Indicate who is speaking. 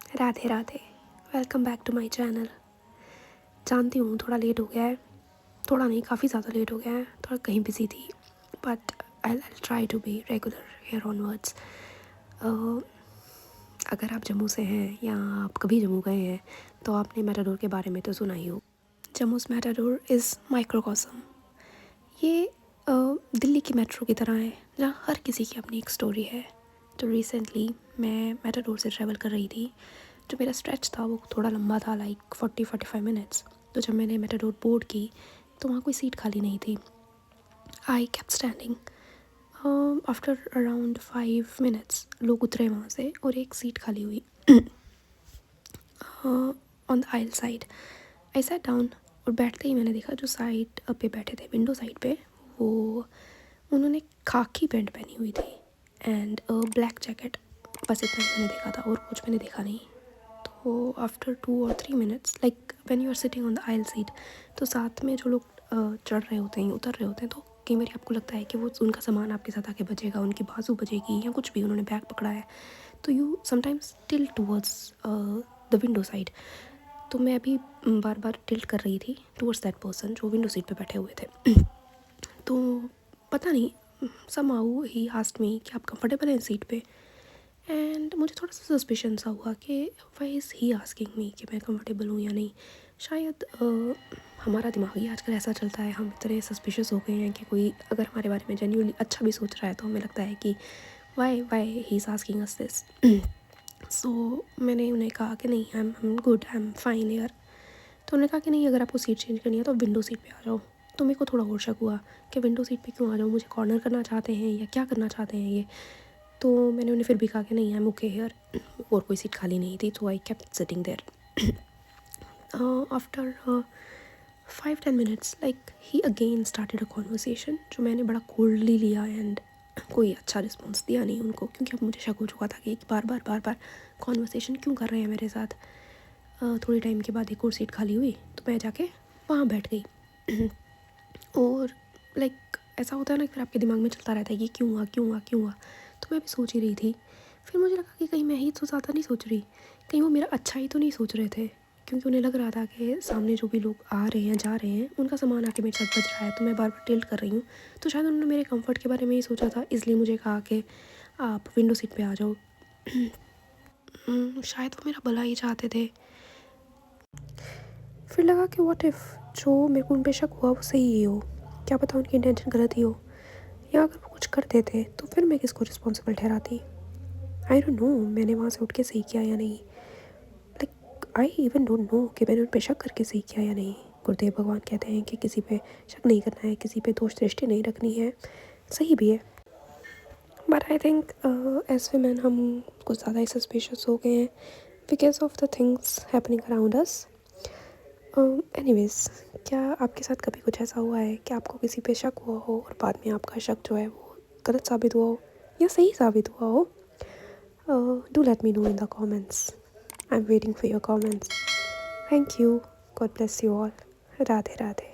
Speaker 1: Radhe Radhe, welcome back to my channel. जानती हूँ थोड़ा लेट हो गया है, थोड़ा नहीं काफ़ी ज़्यादा लेट हो गया है, थोड़ा कहीं बिजी थी, but I try to be regular here onwards. अगर आप जम्मू से हैं या आप कभी जम्मू गए हैं तो आपने मेटाडोर के बारे में तो सुना ही हो। जम्मू's मेटाडोर इज़ माइक्रोकॉस्म। ये दिल्ली की मेट्रो की तरह है जहाँ हर किसी की अपनी एक स्टोरी है। तो रिसेंटली मैं मेटाडोर से ट्रैवल कर रही थी। जो मेरा स्ट्रेच था वो थोड़ा लंबा था, लाइक 40-45 मिनट्स। तो जब मैंने मेटाडोर बोर्ड की तो वहाँ कोई सीट खाली नहीं थी। I kept standing. After around 5 minutes लोग उतरे वहाँ से और एक सीट खाली हुई on the aisle side. I sat down और बैठते ही मैंने देखा जो साइड पे बैठे थे, विंडो साइड पे, वो उन्होंने खाकी पैंट पहनी हुई थी एंड ब्लैक जैकेट। बस इतना ही मैंने देखा था और कुछ मैंने देखा नहीं। तो after 2 or 3 minutes, like when you are sitting on the aisle seat, तो साथ में जो लोग चढ़ रहे होते हैं, उतर रहे होते हैं, तो कई बार आपको लगता है कि वो उनका सामान आपके साथ आके बचेगा, उनकी बाजू बचेगी या कुछ भी, उन्होंने बैग पकड़ा है, तो you sometimes tilt towards the window side. तो मैं अभी बार बार टिल्ट कर रही थी टूवर्ड्स दैट पर्सन जो विंडो सीट पे बैठे हुए थे। तो पता नहीं, समहाउ ही आस्क्ड मी कि आप कंफर्टेबल हैं सीट पे। एंड मुझे थोड़ा सा सस्पिशन सा हुआ कि why is he asking me कि मैं कंफर्टेबल हूँ या नहीं। शायद हमारा दिमाग ही आजकल ऐसा चलता है, हम इतने सस्पिशियस हो गए हैं कि कोई अगर हमारे बारे में जेन्युइनली अच्छा भी सोच रहा है तो हमें लगता है कि why he is asking us this. So मैंने उन्हें कहा कि नहीं, I am good, I am fine यार। तो उन्होंने कहा कि नहीं, अगर आपको सीट चेंज करनी है तो विंडो सीट पे आ जाओ। तो मेरे को थोड़ा और शक हुआ कि विंडो सीट पे क्यों आ जाऊँ, मुझे कॉर्नर करना चाहते हैं या क्या करना चाहते हैं ये। तो मैंने उन्हें फिर भी कहा कि नहीं, आई एम ओके हियर, और कोई सीट खाली नहीं थी। तो I kept sitting there. After 5-10 minutes, like he again started a conversation जो मैंने बड़ा कोल्डली लिया एंड कोई अच्छा रिस्पॉन्स दिया नहीं उनको, क्योंकि अब मुझे शक हो चुका था कि बार बार कॉन्वर्सेशन क्यों कर रहे हैं मेरे साथ। थोड़ी टाइम के बाद एक और सीट खाली हुई तो मैं जाके वहाँ बैठ गई। और लाइक ऐसा होता है ना, फिर आपके दिमाग में चलता रहता है कि क्यों हुआ क्यों हुआ क्यों हुआ। तो मैं भी सोच ही रही थी। फिर मुझे लगा कि कहीं मैं ही तो ज़्यादा नहीं सोच रही, कहीं वो मेरा अच्छा ही तो नहीं सोच रहे थे, क्योंकि उन्हें लग रहा था कि सामने जो भी लोग आ रहे हैं जा रहे हैं उनका सामान आके मेरे साथ बच रहा है, तो मैं बार बार टिल्ट कर रही हूँ। तो शायद उन्होंने मेरे कंफर्ट के बारे में ही सोचा था, इसलिए मुझे कहा कि आप विंडो सीट पे आ जाओ। शायद वो मेरा भला ही चाहते थे। फिर लगा कि व्हाट इफ़ जो मेरे को उन पे शक हुआ वो सही ही हो, क्या पता उनकी इंटेंशन गलत ही हो, या अगर वो कुछ करते थे तो फिर मैं किसको रिस्पॉन्सिबल ठहराती। आई डोंट नो मैंने वहाँ से उठ के सही किया या नहीं। Like I even don't know कि मैंने उन पे शक करके सही किया या नहीं। गुरुदेव भगवान कहते हैं कि किसी पे शक नहीं करना है, किसी पे दोष दृष्टि नहीं रखनी है, सही भी है। But I think as women हम कुछ ज़्यादा ही सस्पिशियस हो गए हैं because of the things happening around us. Anyways, क्या आपके साथ कभी कुछ ऐसा हुआ है कि आपको किसी पे शक हुआ हो और बाद में आपका शक जो है वो गलत साबित हुआ हो या सही साबित हुआ हो? Do let me know in the comments. I am waiting for your comments. Thank you. God bless you all. Radhe Radhe.